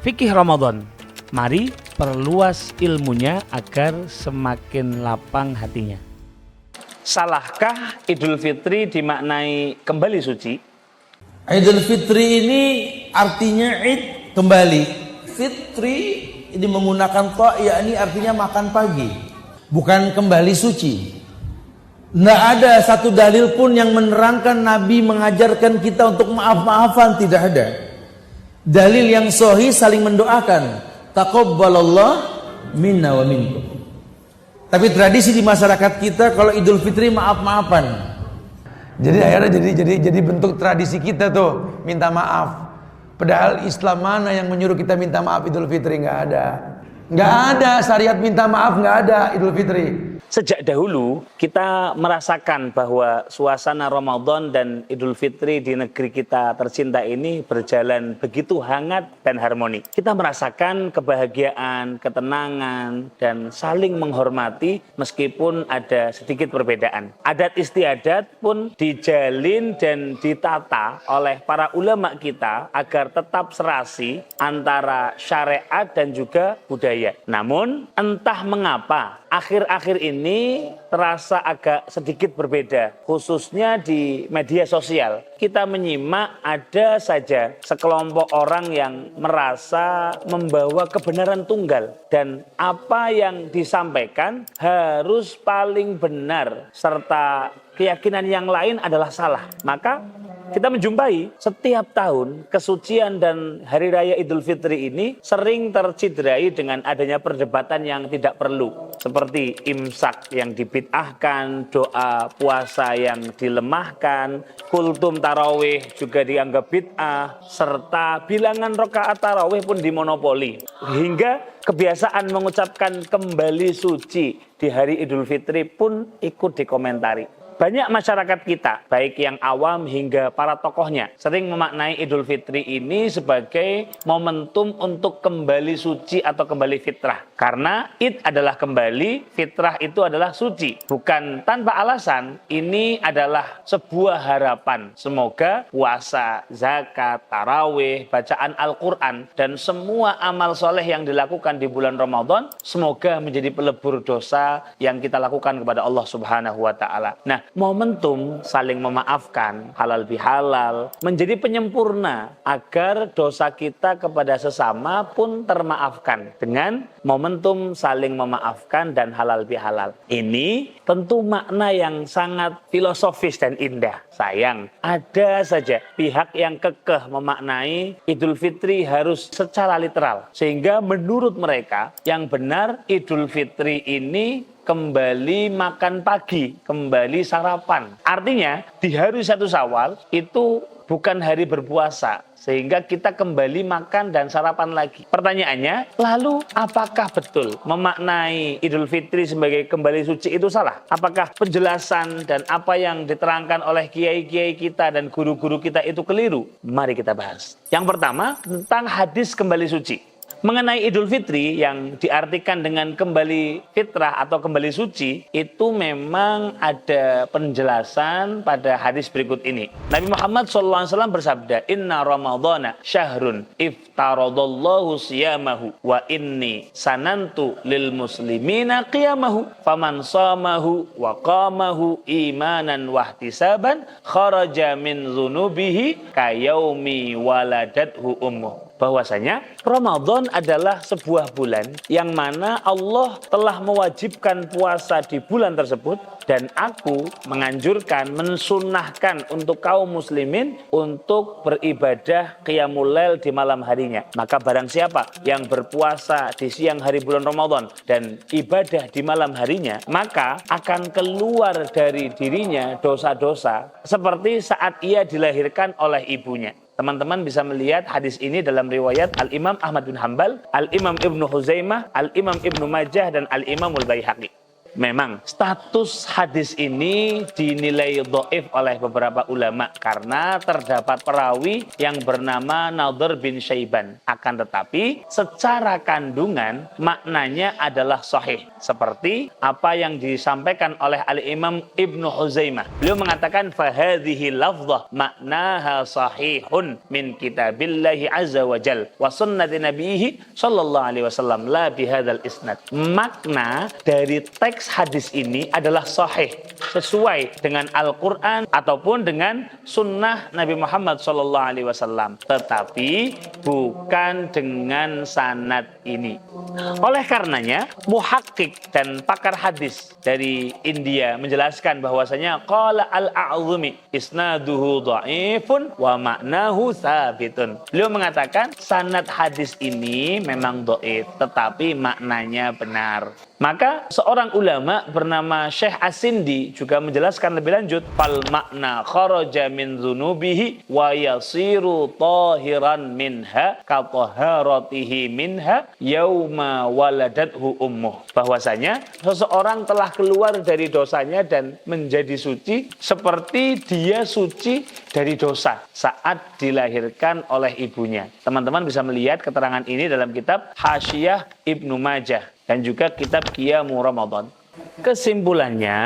Fikih Ramadan. Mari perluas ilmunya agar semakin lapang hatinya. Salahkah Idul Fitri dimaknai kembali suci? Idul Fitri ini artinya id, kembali. Fitri ini menggunakan ta, yakni artinya makan pagi, bukan kembali suci. Tidak ada satu dalil pun yang menerangkan Nabi mengajarkan kita untuk maaf-maafan, tidak ada. Dalil yang sahih saling mendoakan, taqabbalallah minna wa minkum. Tapi tradisi di masyarakat kita kalau Idul Fitri maaf-maafan. Jadi akhirnya jadi bentuk tradisi kita tuh minta maaf. Padahal Islam mana yang menyuruh kita minta maaf Idul Fitri? Nggak ada. Nggak ada syariat minta maaf, nggak ada Idul Fitri. Sejak dahulu kita merasakan bahwa suasana Ramadan dan Idul Fitri di negeri kita tercinta ini berjalan begitu hangat dan harmoni. Kita merasakan kebahagiaan, ketenangan, dan saling menghormati meskipun ada sedikit perbedaan. Adat istiadat pun dijalin dan ditata oleh para ulama kita agar tetap serasi antara syariat dan juga budaya. Namun entah mengapa akhir-akhir ini terasa agak sedikit berbeda, khususnya di media sosial. Kita menyimak ada saja sekelompok orang yang merasa membawa kebenaran tunggal dan apa yang disampaikan harus paling benar serta keyakinan yang lain adalah salah. Maka kita menjumpai setiap tahun kesucian dan Hari Raya Idul Fitri ini sering tercidrai dengan adanya perdebatan yang tidak perlu. Seperti imsak yang dibid'ahkan, doa puasa yang dilemahkan, kultum tarawih juga dianggap bid'ah, serta bilangan rakaat tarawih pun dimonopoli. Hingga kebiasaan mengucapkan kembali suci di hari Idul Fitri pun ikut dikomentari. Banyak masyarakat kita, baik yang awam hingga para tokohnya, sering memaknai Idul Fitri ini sebagai momentum untuk kembali suci atau kembali fitrah. Karena Id adalah kembali, fitrah itu adalah suci. Bukan tanpa alasan, ini adalah sebuah harapan. Semoga puasa, zakat, tarawih, bacaan Al-Quran, dan semua amal soleh yang dilakukan di bulan Ramadan, semoga menjadi pelebur dosa yang kita lakukan kepada Allah Subhanahu wa Ta'ala. Nah, momentum saling memaafkan, halal bihalal, menjadi penyempurna agar dosa kita kepada sesama pun termaafkan dengan momentum saling memaafkan dan halal bihalal. Ini tentu makna yang sangat filosofis dan indah. Sayang, ada saja pihak yang kekeh memaknai Idul Fitri harus secara literal. Sehingga menurut mereka yang benar Idul Fitri ini kembali makan pagi, kembali sarapan. Artinya di hari 1 Syawal itu bukan hari berpuasa, sehingga kita kembali makan dan sarapan lagi. Pertanyaannya, lalu apakah betul memaknai Idul Fitri sebagai kembali suci itu salah? Apakah penjelasan dan apa yang diterangkan oleh kiai-kiai kita dan guru-guru kita itu keliru? Mari kita bahas. Yang pertama, tentang hadis kembali suci. Mengenai Idul Fitri yang diartikan dengan kembali fitrah atau kembali suci, itu memang ada penjelasan pada hadis berikut ini. Nabi Muhammad SAW bersabda, Inna Ramadana syahrun iftaradallahu siyamahu wa inni sanantu lil muslimina qiyamahu faman samahu wa qamahu imanan wahtisaban kharaja min zunubihi kayaumi waladathu ummuh. Bahwasanya Ramadan adalah sebuah bulan yang mana Allah telah mewajibkan puasa di bulan tersebut dan aku menganjurkan, mensunnahkan untuk kaum muslimin untuk beribadah qiyamul lail di malam harinya. Maka barang siapa yang berpuasa di siang hari bulan Ramadan dan ibadah di malam harinya, maka akan keluar dari dirinya dosa-dosa seperti saat ia dilahirkan oleh ibunya. Teman-teman bisa melihat hadis ini dalam riwayat Al-Imam Ahmad bin Hanbal, Al-Imam Ibnu Huzaimah, Al-Imam Ibnu Majah, dan Al-Imamul Baihaqi. Memang status hadis ini dinilai dhaif oleh beberapa ulama karena terdapat perawi yang bernama Nadhr bin Syaiban. Akan tetapi secara kandungan maknanya adalah sahih. Seperti apa yang disampaikan oleh Al-Imam Ibnu Huzaimah. Beliau mengatakan fahadhihi lafdhah maknaha sahihun min kitabillahi azza wa jal wa sunnati nabiyhi sallallahu alaihi wasallam la bihadzal isnad. Makna dari teks hadis ini adalah sahih sesuai dengan Al-Qur'an ataupun dengan sunnah Nabi Muhammad sallallahu alaihi wasallam, tetapi bukan dengan sanad ini. Oleh karenanya muhakkik dan pakar hadis dari India menjelaskan bahwasanya qala al-a'zumi isnaduhu dhaifun wa ma'nahu tsabitun. Beliau mengatakan sanad hadis ini memang dhaif tetapi maknanya benar. Maka seorang ulama bernama Syekh As-Sindi juga menjelaskan lebih lanjut, fal makna kharaja min dzunubihi wa yasiru tahiran minha ka taharatihi minha yauma waladathu ummuh. Bahwasanya seseorang telah keluar dari dosanya dan menjadi suci seperti dia suci dari dosa saat dilahirkan oleh ibunya. Teman-teman bisa melihat keterangan ini dalam kitab Hasyiyah Ibnu Majah dan juga kitab Qiyamu Ramadan. Kesimpulannya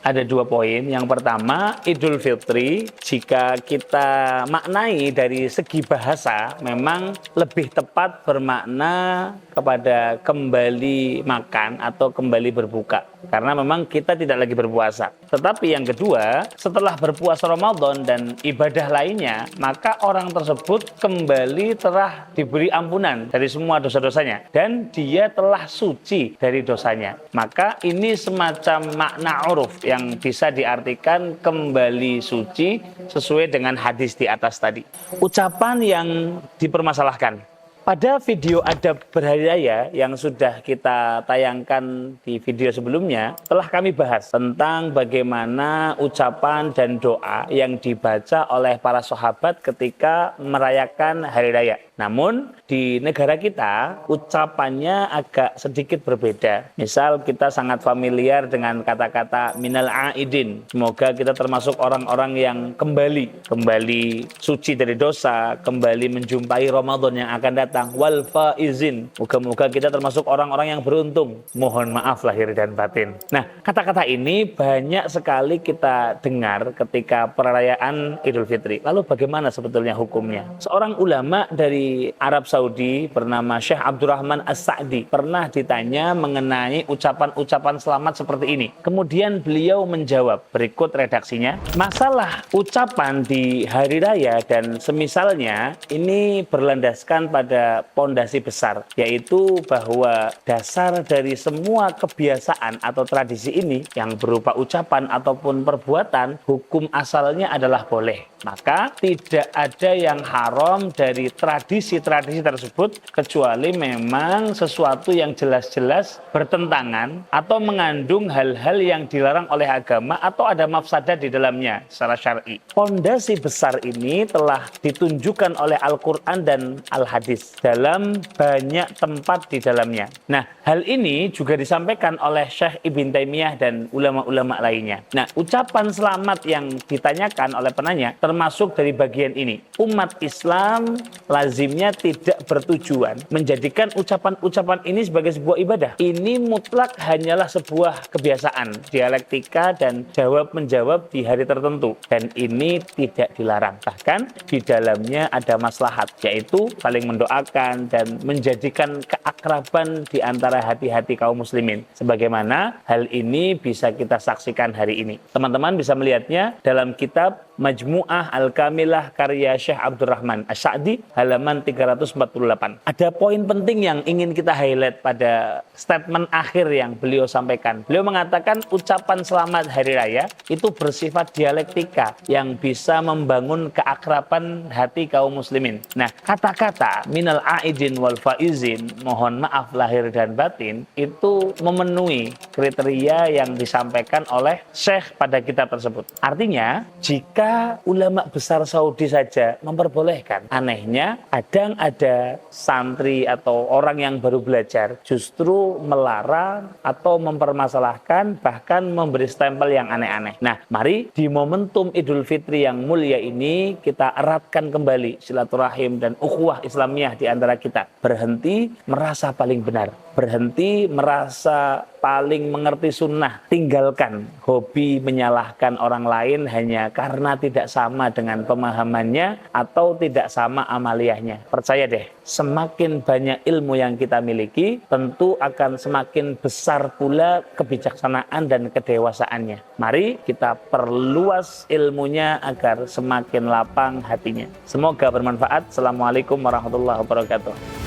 ada 2 poin. Yang pertama, Idul Fitri jika kita maknai dari segi bahasa memang lebih tepat bermakna kepada kembali makan atau kembali berbuka. Karena memang kita tidak lagi berpuasa. Tetapi yang kedua, setelah berpuasa Ramadan dan ibadah lainnya, maka orang tersebut kembali telah diberi ampunan dari semua dosa-dosanya. Dan dia telah suci dari dosanya. Maka ini semacam makna uruf yang bisa diartikan kembali suci sesuai dengan hadis di atas tadi. Ucapan yang dipermasalahkan. Pada video adab berhari raya yang sudah kita tayangkan di video sebelumnya, telah kami bahas tentang bagaimana ucapan dan doa yang dibaca oleh para sahabat ketika merayakan hari raya. Namun di negara kita ucapannya agak sedikit berbeda. Misal kita sangat familiar dengan kata-kata minal aidin. Semoga kita termasuk orang-orang yang kembali suci dari dosa, kembali menjumpai Ramadan yang akan datang. Wal faizin. Moga-moga kita termasuk orang-orang yang beruntung. Mohon maaf lahir dan batin. Nah, kata-kata ini banyak sekali kita dengar ketika perayaan Idul Fitri. Lalu bagaimana sebetulnya hukumnya? Seorang ulama dari Arab Saudi bernama Syekh Abdurrahman As-Sa'di pernah ditanya mengenai ucapan-ucapan selamat seperti ini. Kemudian beliau menjawab, berikut redaksinya. Masalah ucapan di hari raya dan semisalnya ini berlandaskan pada pondasi besar, yaitu bahwa dasar dari semua kebiasaan atau tradisi ini yang berupa ucapan ataupun perbuatan, hukum asalnya adalah boleh. Maka tidak ada yang haram dari tradisi-tradisi tersebut kecuali memang sesuatu yang jelas-jelas bertentangan atau mengandung hal-hal yang dilarang oleh agama atau ada mafsadah di dalamnya secara syar'i. Pondasi besar ini telah ditunjukkan oleh Al-Quran dan Al-Hadis dalam banyak tempat di dalamnya. Nah, hal ini juga disampaikan oleh Syekh Ibn Taimiyah dan ulama-ulama lainnya. Nah, ucapan selamat yang ditanyakan oleh penanya termasuk dari bagian ini. Umat Islam lazimnya tidak bertujuan menjadikan ucapan-ucapan ini sebagai sebuah ibadah. Ini mutlak hanyalah sebuah kebiasaan, dialektika dan jawab-menjawab di hari tertentu. Dan ini tidak dilarang. Bahkan di dalamnya ada maslahat, yaitu saling mendoakan dan menjadikan keakraban di antara hati-hati kaum muslimin. Sebagaimana hal ini bisa kita saksikan hari ini. Teman-teman bisa melihatnya dalam kitab Majmu'ah Al-Kamilah karya Syekh Abdurrahman As-Sa'di halaman 348. Ada poin penting yang ingin kita highlight pada statement akhir yang beliau sampaikan. Beliau mengatakan ucapan selamat hari raya itu bersifat dialektika yang bisa membangun keakraban hati kaum muslimin. Nah, kata-kata minal aidin wal faizin, mohon maaf lahir dan batin, itu memenuhi kriteria yang disampaikan oleh Syekh pada kitab tersebut. Artinya, jika Para ulama besar Saudi saja memperbolehkan. Anehnya, kadang ada santri atau orang yang baru belajar justru melarang atau mempermasalahkan, bahkan memberi stempel yang aneh-aneh. Nah, mari di momentum Idul Fitri yang mulia ini kita eratkan kembali silaturahim dan ukhuwah Islamiyah di antara kita. Berhenti merasa paling benar, berhenti merasa paling mengerti sunnah, tinggalkan hobi menyalahkan orang lain hanya karena tidak sama dengan pemahamannya atau tidak sama amaliyahnya. Percaya deh, semakin banyak ilmu yang kita miliki, tentu akan semakin besar pula kebijaksanaan dan kedewasaannya. Mari kita perluas ilmunya agar semakin lapang hatinya. Semoga bermanfaat. Assalamualaikum warahmatullahi wabarakatuh.